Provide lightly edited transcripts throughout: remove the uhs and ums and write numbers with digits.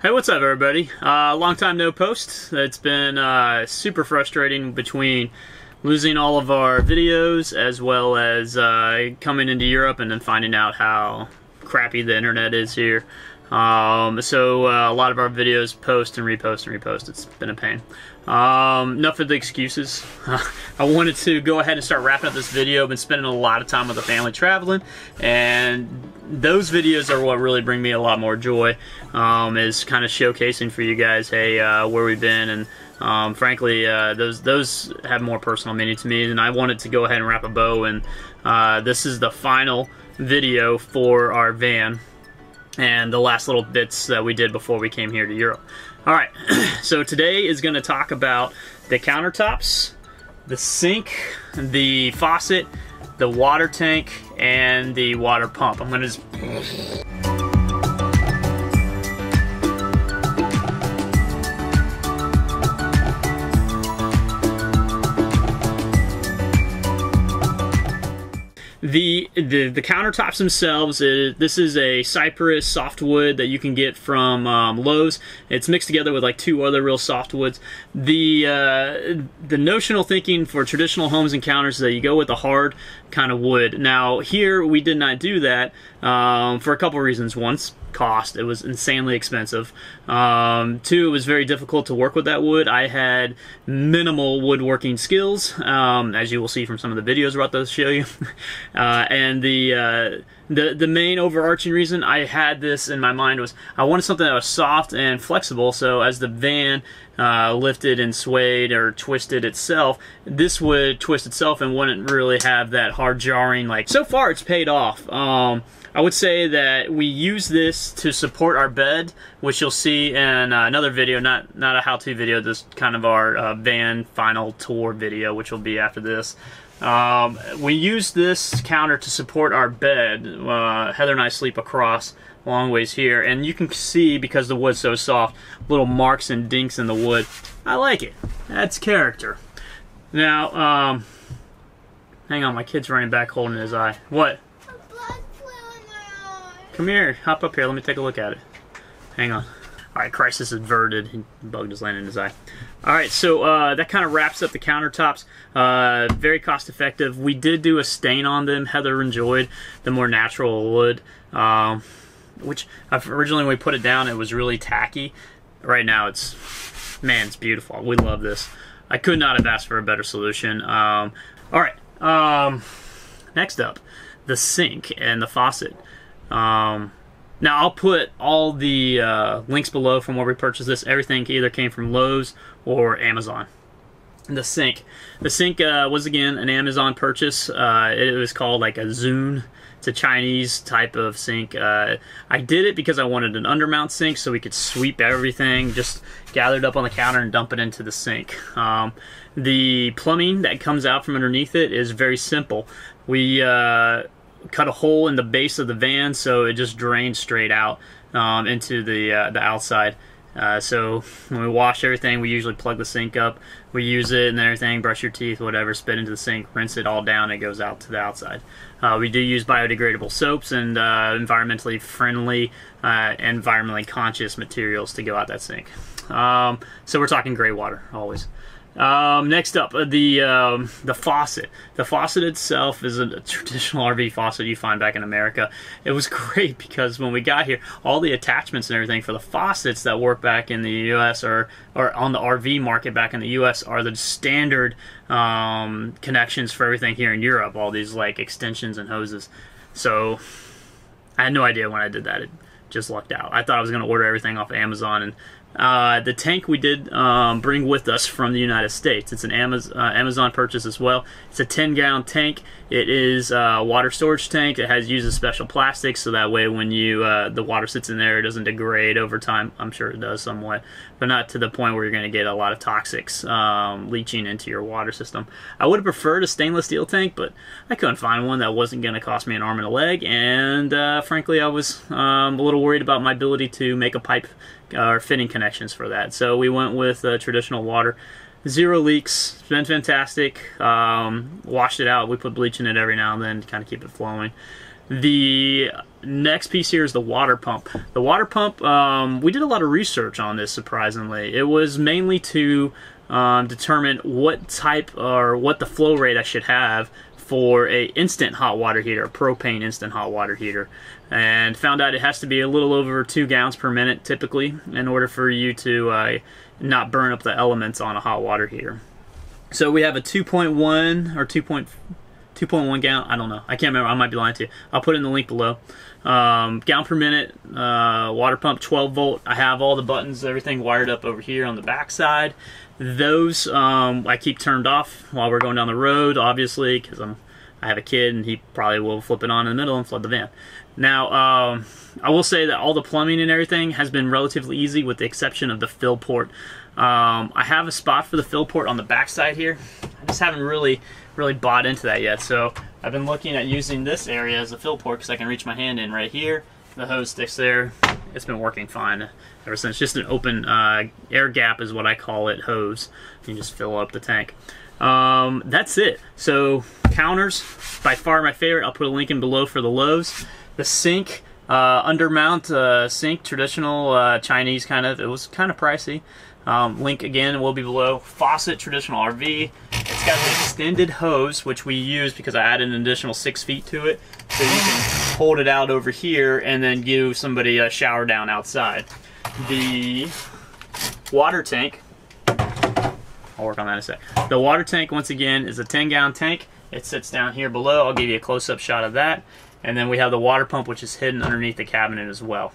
Hey, what's up, everybody? Long time no post. It's been super frustrating between losing all of our videos as well as coming into Europe and then finding out how crappy the internet is here. So a lot of our videos post and repost and repost. It's been a pain. Enough of the excuses. I wanted to go ahead and start wrapping up this video. I've been spending a lot of time with the family traveling, and those videos are what really bring me a lot more joy, is kind of showcasing for you guys, hey, where we've been, and frankly, those have more personal meaning to me, and I wanted to go ahead and wrap a bow, and this is the final video for our van and the last little bits that we did before we came here to Europe. Alright, so today is going to talk about the countertops, the sink, the faucet, the water tank, and the water pump. I'm going to just... The countertops themselves, this is a cypress softwood that you can get from Lowe's. It's mixed together with like two other real softwoods. The notional thinking for traditional homes and counters is that you go with a hard kind of wood. Now here we did not do that for a couple reasons. One, cost. It was insanely expensive. Two, it was very difficult to work with that wood. I had minimal woodworking skills, as you will see from some of the videos we're about to show you. And the main overarching reason I had this in my mind was I wanted something that was soft and flexible, so as the van lifted and swayed or twisted itself, this would twist itself and wouldn't really have that hard jarring. Like, so far it's paid off. I would say that we use this to support our bed, which you'll see in another video, not a how-to video, just kind of our van final tour video, which will be after this. We use this counter to support our bed. Heather and I sleep across a long ways here, and you can see, because the wood's so soft, little marks and dinks in the wood. I like it. That's character. Now, hang on, my kid's running back holding his eye. What? Come here, hop up here, let me take a look at it. Hang on. Alright, crisis averted. The bug just landed in his eye. Alright, so that kind of wraps up the countertops. Very cost effective. We did do a stain on them. Heather enjoyed the more natural wood, which originally when we put it down it was really tacky. Right now it's beautiful. We love this. I could not have asked for a better solution. Alright, next up, the sink and the faucet. Now I'll put all the links below from where we purchased this. Everything either came from Lowe's or Amazon. The sink was again an Amazon purchase. It was called like a Zune. It's a Chinese type of sink. I did it because I wanted an undermount sink so we could sweep everything just gathered up on the counter and dump it into the sink. The plumbing that comes out from underneath it is very simple. We cut a hole in the base of the van so it just drains straight out into the outside. So when we wash everything, we usually plug the sink up, we use it and everything, brush your teeth, whatever, spit into the sink, rinse it all down, it goes out to the outside. We do use biodegradable soaps and environmentally friendly, environmentally conscious materials to go out that sink. So we're talking gray water always. Next up, the faucet. The faucet itself is a traditional RV faucet you find back in America. It was great because when we got here, all the attachments and everything for the faucets that work back in the US or on the RV market back in the US are the standard connections for everything here in Europe. All these like extensions and hoses. So I had no idea when I did that. It just lucked out. I thought I was going to order everything off Amazon, and the tank we did bring with us from the United States. It's an Amazon purchase as well. It's a 10-gallon tank. It is a water storage tank. It uses special plastic so that way when the water sits in there, it doesn't degrade over time. I'm sure it does somewhat, but not to the point where you're going to get a lot of toxics leaching into your water system. I would have preferred a stainless steel tank, but I couldn't find one that wasn't going to cost me an arm and a leg, and frankly I was a little worried about my ability to make a pipe or fitting connections for that. So we went with traditional water. 0 leaks. It's been fantastic. Washed it out. We put bleach in it every now and then to kind of keep it flowing. The next piece here is the water pump. The water pump, we did a lot of research on this, surprisingly. It was mainly to determine what type or what the flow rate I should have for a instant hot water heater, a propane instant hot water heater, and found out it has to be a little over 2 gallons per minute typically in order for you to not burn up the elements on a hot water heater. So we have a 2.1 or 2.1 gallon, I don't know, I can't remember, I might be lying to you. I'll put it in the link below. Gallon per minute, water pump, 12 volt. I have all the buttons, everything wired up over here on the back side. Those I keep turned off while we're going down the road, obviously, because I have a kid and he probably will flip it on in the middle and flood the van. Now, I will say that all the plumbing and everything has been relatively easy with the exception of the fill port. I have a spot for the fill port on the back side here. I just haven't really bought into that yet, so I've been looking at using this area as a fill port because I can reach my hand in right here. The hose sticks there. It's been working fine ever since. Just an open air gap is what I call it, hose. You just fill up the tank. That's it. So counters, by far my favorite. I'll put a link in below for the Lowe's. The sink, undermount sink, traditional Chinese kind of. It was kind of pricey. Link again will be below. Faucet, traditional RV. It's got the extended hose, which we use because I added an additional 6 feet to it. So you can hold it out over here and then give somebody a shower down outside. The water tank, I'll work on that in a sec. The water tank, once again, is a 10-gallon tank. It sits down here below. I'll give you a close-up shot of that. And then we have the water pump, which is hidden underneath the cabinet as well.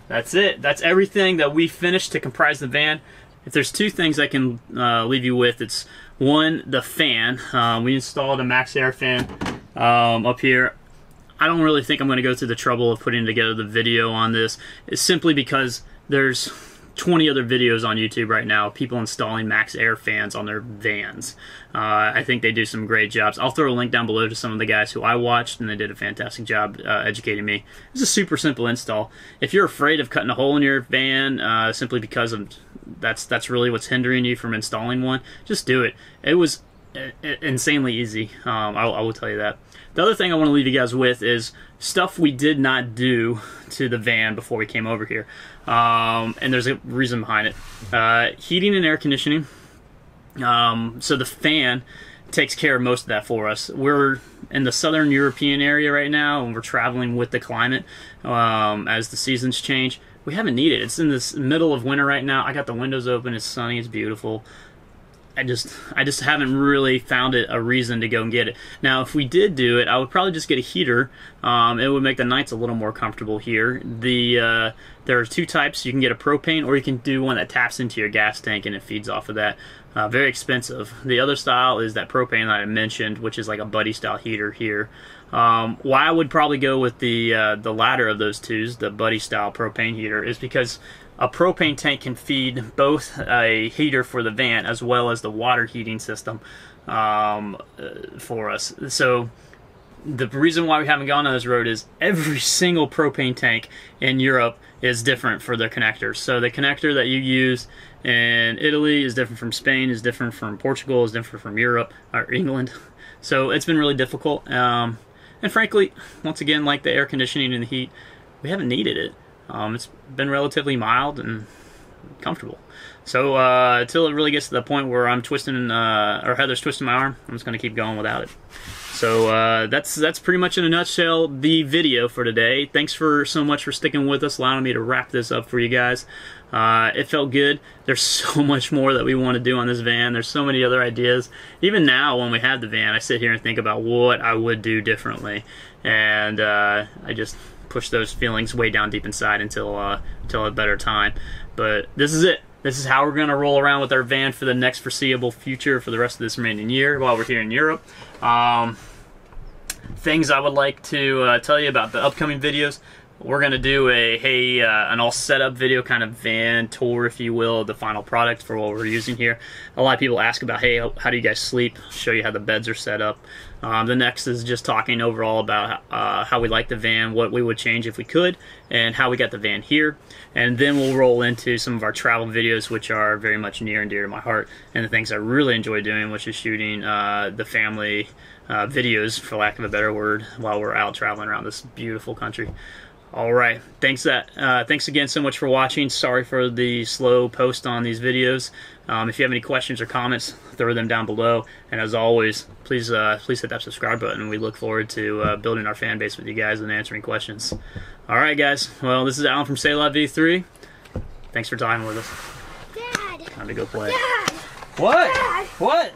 That's it. That's everything that we finished to comprise the van. If there's 2 things I can leave you with, it's one, the fan. We installed a max air fan up here. I don't really think I'm going to go through the trouble of putting together the video on this. It's simply because there's 20 other videos on YouTube right now of people installing max air fans on their vans. I think they do some great jobs. I'll throw a link down below to some of the guys who I watched, and they did a fantastic job educating me. It's a super simple install. If you're afraid of cutting a hole in your van simply because of that's really what's hindering you from installing one, just do it. It was insanely easy. I will tell you that. The other thing I want to leave you guys with is stuff we did not do to the van before we came over here. And there's a reason behind it. Heating and air conditioning. So the fan takes care of most of that for us. We're in the southern European area right now, and we're traveling with the climate as the seasons change. We haven't needed it. It's in this middle of winter right now. I got the windows open. It's sunny. It's beautiful. I just haven't really found it a reason to go and get it. Now, if we did do it, I would probably just get a heater. It would make the nights a little more comfortable here. There are 2 types. You can get a propane, or you can do one that taps into your gas tank and it feeds off of that. Very expensive. The other style is that propane that I mentioned, which is like a buddy style heater here. Why I would probably go with the latter of those 2s, the buddy style propane heater, is because a propane tank can feed both a heater for the van as well as the water heating system for us. So the reason why we haven't gone on this road is every single propane tank in Europe is different for their connectors. So the connector that you use in Italy is different from Spain, is different from Portugal, is different from Europe or England. So it's been really difficult. And frankly, once again, like the air conditioning and the heat, we haven't needed it. It's been relatively mild and comfortable. So until it really gets to the point where I'm twisting, or Heather's twisting my arm, I'm just going to keep going without it. So that's pretty much in a nutshell the video for today. Thanks so much for sticking with us, allowing me to wrap this up for you guys. It felt good. There's so much more that we want to do on this van. There's so many other ideas. Even now, when we have the van, I sit here and think about what I would do differently, and I just push those feelings way down deep inside until a better time. But this is it. This is how we're going to roll around with our van for the next foreseeable future for the rest of this remaining year while we're here in Europe. Things I would like to tell you about the upcoming videos. we're gonna do an all setup video, kind of van tour, if you will, of the final product for what we're using here. A lot of people ask about, hey, how do you guys sleep? Show you how the beds are set up. The next is just talking overall about how we like the van, what we would change if we could, and how we got the van here. And then we'll roll into some of our travel videos, which are very much near and dear to my heart, and the things I really enjoy doing, which is shooting the family videos, for lack of a better word, while we're out traveling around this beautiful country. All right, thanks again so much for watching. Sorry for the slow post on these videos. If you have any questions or comments, throw them down below. And as always, please hit that subscribe button. We look forward to building our fan base with you guys and answering questions. All right, guys. Well, this is Alan from Say Love V3. Thanks for talking with us. Dad. Time to go play. Dad. What? Dad. What?